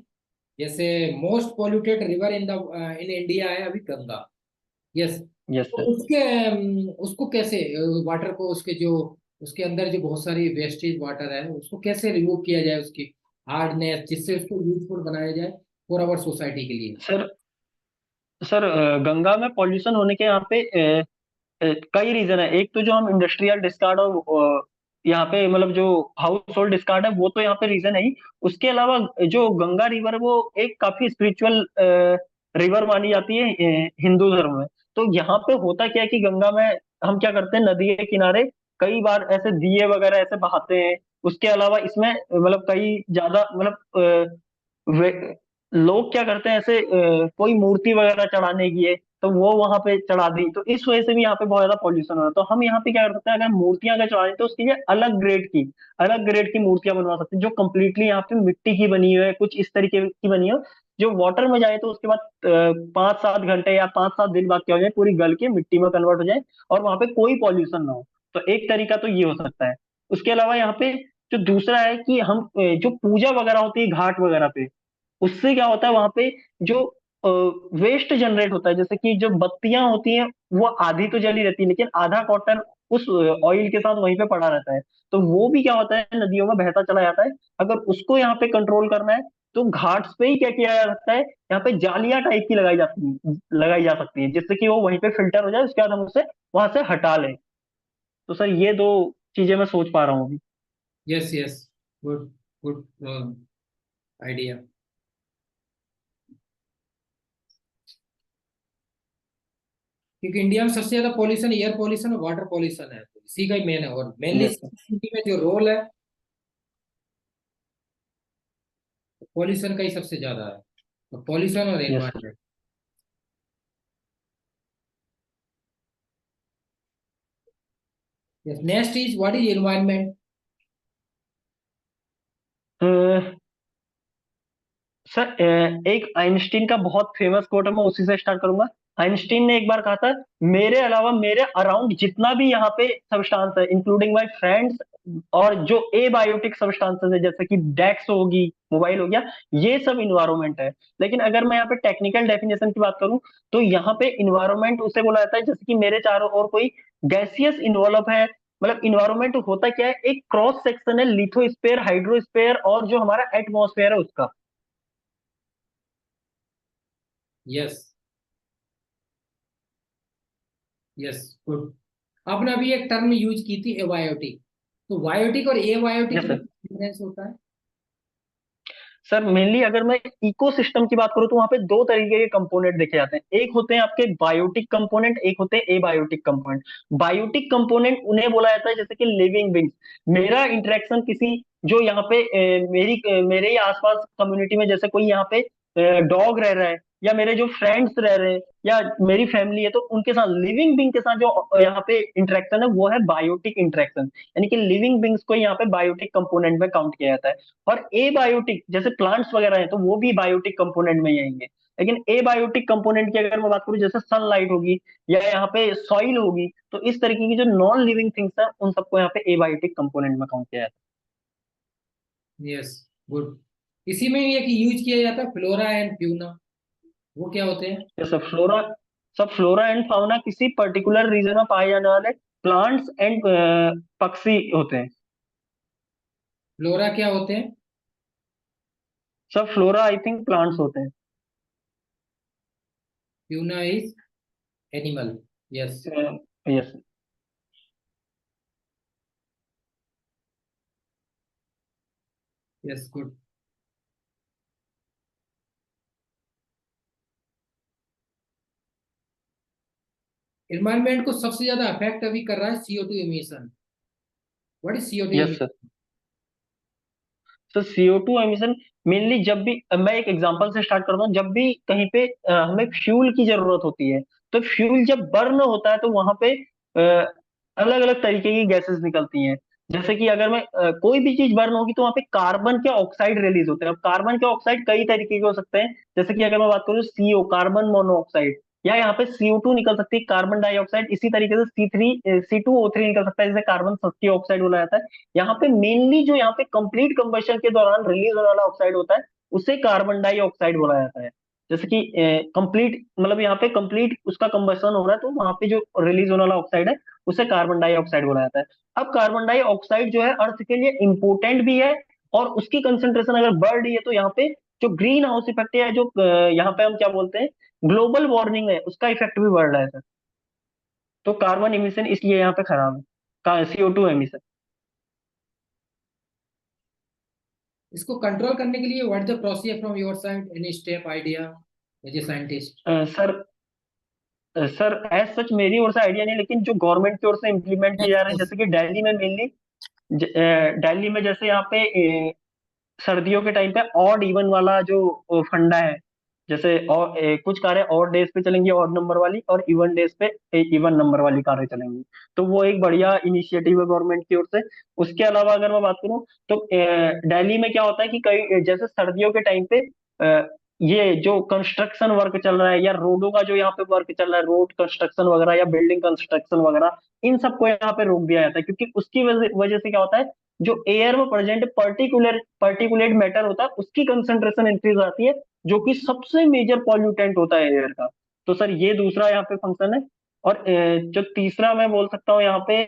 जैसे most polluted river in the in India है अभी गंगा। यस। यस तो सर। उसको कैसे वाटर को, उसके जो उसके अंदर जो बहुत सारी वेस्टेज वाटर है उसको कैसे रिमूव किया जाए, उसकी हार्डनेस, जिससे उसको यूजफुल बनाया जाए फॉर आवर सोसाइटी के लिए। सर सर गंगा में पॉल्यूशन होने के यहाँ पे कई रीजन है। एक तो जो हम इंडस्ट्रियल डिस्कार्ड और यहाँ पे मतलब जो हाउस होल्ड डिस्कार्ड है वो तो यहाँ पे रीजन है ही। उसके अलावा जो गंगा रिवर है वो एक काफी स्पिरिचुअल रिवर मानी जाती है हिंदू धर्म में। तो यहाँ पे होता क्या है कि गंगा में हम क्या करते हैं, नदी के किनारे कई बार ऐसे दिए वगैरह ऐसे बहाते हैं। उसके अलावा इसमें मतलब कई ज्यादा मतलब लोग क्या करते हैं ऐसे कोई मूर्ति वगैरह चढ़ाने की है तो वो वहां पे चढ़ा दी, तो इस वजह से भी यहाँ पे बहुत ज्यादा पॉल्यूशन हो रहा है। तो हम यहाँ पे क्या कर सकते हैं, अगर मूर्तियां अगर चढ़ानी तो उसके लिए अलग ग्रेड की मूर्तियां बनवा सकते हैं जो कम्प्लीटली यहाँ पे मिट्टी की बनी हुई है, कुछ इस तरीके की बनी हो जो वाटर में जाए तो उसके बाद 5-7 घंटे या 5-7 दिन बाद क्या हो जाए पूरी गल के मिट्टी में कन्वर्ट हो जाए और वहां पे कोई पॉल्यूशन ना हो। तो एक तरीका तो ये हो सकता है। उसके अलावा यहाँ पे जो दूसरा है कि हम जो पूजा वगैरह होती है घाट वगैरह पे, उससे क्या होता है वहां पे जो वेस्ट जनरेट होता है, जैसे कि जो बत्तियां होती हैं वो आधी तो जली रहती है लेकिन आधा कॉटन उस ऑयल के साथ वहीं पे पड़ा रहता है। तो वो भी क्या होता है नदियों में बहता चला जाता है। अगर उसको यहाँ पे कंट्रोल करना है तो घाट्स पे ही क्या किया जा सकता है, यहाँ पे जालियां टाइप की लगाई जा सकती है जिससे कि वो वहीं पे फिल्टर हो जाए, उसके बाद हम उसे वहां से हटा लें। तो सर ये दो चीजें मैं सोच पा रहा हूँ अभी। Yes. Yes. Good. Good idea. क्योंकि इंडिया में सबसे ज्यादा पॉल्यूशन एयर पॉल्यूशन और वाटर पॉल्यूशन है। इसी का ही मेन है। और मेनली यस सिटी में जो रोल है, पॉल्यूशन का ही सबसे ज्यादा है। तो पॉल्यूशन और yes environment. Next is what is environment. Sir. Sir एक आइंस्टीन का बहुत फेमस कोट है, मैं उसी से स्टार्ट करूंगा। आइंस्टीन ने एक बार कहा था, मेरे अलावा मेरे अराउंड जितना भी यहाँ पे सब्सटेंस है, इंक्लूडिंग माय फ्रेंड्स, और जो एबायोटिक सब्सटेंसेस है जैसे कि डेक्स होगी, मोबाइल हो गया, ये सब इन्वायरमेंट है। लेकिन अगर मैं यहाँ पे टेक्निकल डेफिनेशन की बात करूं, तो यहाँ पे इन्वायरमेंट उसे बोला जाता है जैसे कि मेरे चारों ओर कोई गैसियस इन्वॉल्व है। मतलब इन्वायरमेंट होता क्या है, एक क्रॉस सेक्शन है लिथोस्फेयर, हाइड्रोस्फेयर और जो हमारा एटमॉस्फेयर है उसका। Yes, yes, good. आपने अभी एक टर्म यूज की थी एबायोटिक। तो बायोटिक और एबायोटिक यस में सर। डिफरेंस होता है? सर मेनली अगर मैं इकोसिस्टम की बात करूं तो वहां पे दो तरीके के कंपोनेंट देखे जाते हैं, एक होते हैं आपके बायोटिक कंपोनेंट, एक होते हैं एबायोटिक कंपोनेंट। बायोटिक कंपोनेंट उन्हें बोला जाता है जैसे कि लिविंग बींग्स। मेरा इंटरेक्शन किसी, जो यहाँ पे मेरे ही आसपास कम्युनिटी में जैसे कोई यहाँ पे डॉग रह रहा है, या मेरे जो फ्रेंड्स रह रहे हैं, या मेरी फैमिली है, तो उनके साथ लिविंग बींग के साथ जो यहाँ पे इंटरेक्शन है वो है बायोटिक इंटरेक्शन। यानी कि लिविंग बींग्स को यहाँ पे बायोटिक कंपोनेंट में काउंट किया जाता है। और एबायोटिक जैसे प्लांट्स वगैरह हैं तो वो भी बायोटिक कंपोनेंट में ही आएंगे। लेकिन एबायोटिक कंपोनेंट की अगर मैं बात करूं, जैसे सनलाइट होगी या यहाँ पे सॉइल होगी, तो इस तरीके की जो नॉन लिविंग थिंग्स है उन सबको यहाँ पे एबायोटिक कंपोनेंट में काउंट किया जाता यस, गुड। इसी में एक यूज किया जाता है फ्लोरा एंड फ्यूना। वो क्या होते हैं? है। जैसे फ्लोरा, सब फ्लोरा एंड फाउना किसी पर्टिकुलर रीजन में पाए जाने वाले प्लांट्स एंड पक्षी होते हैं। फ्लोरा क्या होते हैं? सब फ्लोरा आई थिंक प्लांट्स होते हैं। Fauna is animal. Yes, yes. Yes, good. Environment को सबसे ज्यादा अफेक्ट अभी कर रहा है CO2 emission. What is CO2 yes emission? Sir. तो CO2 एमिशन मेनली जब भी मैं एक एग्जांपल से स्टार्ट करता हूँ, जब भी कहीं पे हमें फ्यूल की जरूरत होती है, तो फ्यूल जब बर्न होता है तो वहां पे अलग अलग तरीके की गैसेस निकलती हैं। जैसे कि अगर मैं कोई भी चीज बर्न होगी तो वहां पे कार्बन के ऑक्साइड रिलीज होते हैं। अब कार्बन के ऑक्साइड कई तरीके के हो सकते हैं, जैसे कि अगर मैं बात करूँ CO, कार्बन मोनोऑक्साइड, या यहाँ पे CO2 निकल सकती है, कार्बन डाइऑक्साइड। इसी तरीके से C2O3 निकल सकता है, जिसे कार्बन सस्ती ऑक्साइड बोला जाता है। यहाँ पे मेनली जो यहाँ पे कंप्लीट कंबशन के दौरान रिलीज होने वाला ऑक्साइड होता है उसे कार्बन डाइऑक्साइड बोला जाता है। जैसे कि कंप्लीट मतलब यहाँ पे कंप्लीट उसका कंबशन हो रहा है तो वहां पे जो रिलीज होने वाला ऑक्साइड है उसे कार्बन डाइऑक्साइड बोला जाता है। अब कार्बन डाइऑक्साइड जो है अर्थ के लिए इंपोर्टेंट भी है, और उसकी कंसेंट्रेशन अगर बढ़ रही है तो यहाँ पे जो ग्रीन हाउस इफेक्ट है, जो यहाँ पे हम क्या बोलते हैं, ग्लोबल वार्मिंग है, उसका इफेक्ट भी बढ़ रहा है सर। तो कार्बन इमिशन इसलिए यहाँ पे खराब है, CO2 एमिशन। इसको कंट्रोल करने के लिए what the procedure from your side, any step idea as a scientist? Sir, sir as such मेरी ओर से आइडिया नहीं, लेकिन जो गवर्नमेंट की ओर से इम्प्लीमेंट किए जा रहे हैं, जैसे कि दिल्ली में मेनली, दिल्ली में जैसे यहाँ पे सर्दियों के टाइम पे ऑड इवन वाला जो फंडा है, जैसे और कुछ कारें ऑड डेज पे चलेंगी ऑड नंबर वाली, और इवन डेज पे इवन नंबर वाली कारें चलेंगी। तो वो एक बढ़िया इनिशिएटिव है गवर्नमेंट की ओर से। उसके अलावा अगर मैं बात करूं तो दिल्ली में क्या होता है कि कई जैसे सर्दियों के टाइम पे ये जो कंस्ट्रक्शन वर्क चल रहा है, या रोडों का जो यहाँ पे वर्क चल रहा है, रोड कंस्ट्रक्शन वगैरह या बिल्डिंग कंस्ट्रक्शन वगैरह, इन सबको यहाँ पे रोक दिया जाता है। क्योंकि उसकी वजह वजह से क्या होता है, जो एयर में प्रेजेंट पर्टिकुलेट मैटर होता है उसकी कंसेंट्रेशन इंक्रीज आती है, जो कि सबसे मेजर पॉल्यूटेंट होता है एयर का। तो सर ये दूसरा यहाँ पे फंक्शन है। और जो तीसरा मैं बोल सकता हूँ यहाँ पे,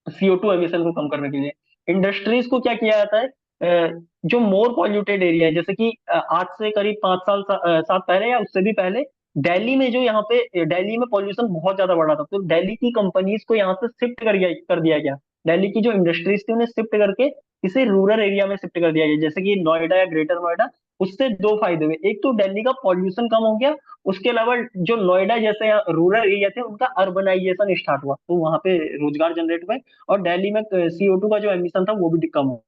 CO2 एमिशन को कम करने के लिए इंडस्ट्रीज को क्या किया जाता है, जो मोर पॉल्यूटेड एरिया है, जैसे कि आज से करीब 5 साल साल पहले या उससे भी पहले, दिल्ली में जो यहाँ पे दिल्ली में पॉल्यूशन बहुत ज्यादा बढ़ा था, तो दिल्ली की कंपनीज को यहाँ से शिफ्ट कर दिया गया। दिल्ली की जो इंडस्ट्रीज थी उन्हें शिफ्ट करके किसी रूरल एरिया में शिफ्ट कर दिया गया, जैसे कि नोएडा या ग्रेटर नोएडा, उससे दो फायदे हुए, एक तो दिल्ली का पॉल्यूशन कम हो गया, उसके अलावा जो नोएडा जैसे रूरल एरिया थे उनका अर्बनाइजेशन स्टार्ट हुआ, तो वहां पे रोजगार जनरेट हुए, और दिल्ली में CO2 का जो एमिशन था वो भी कम हो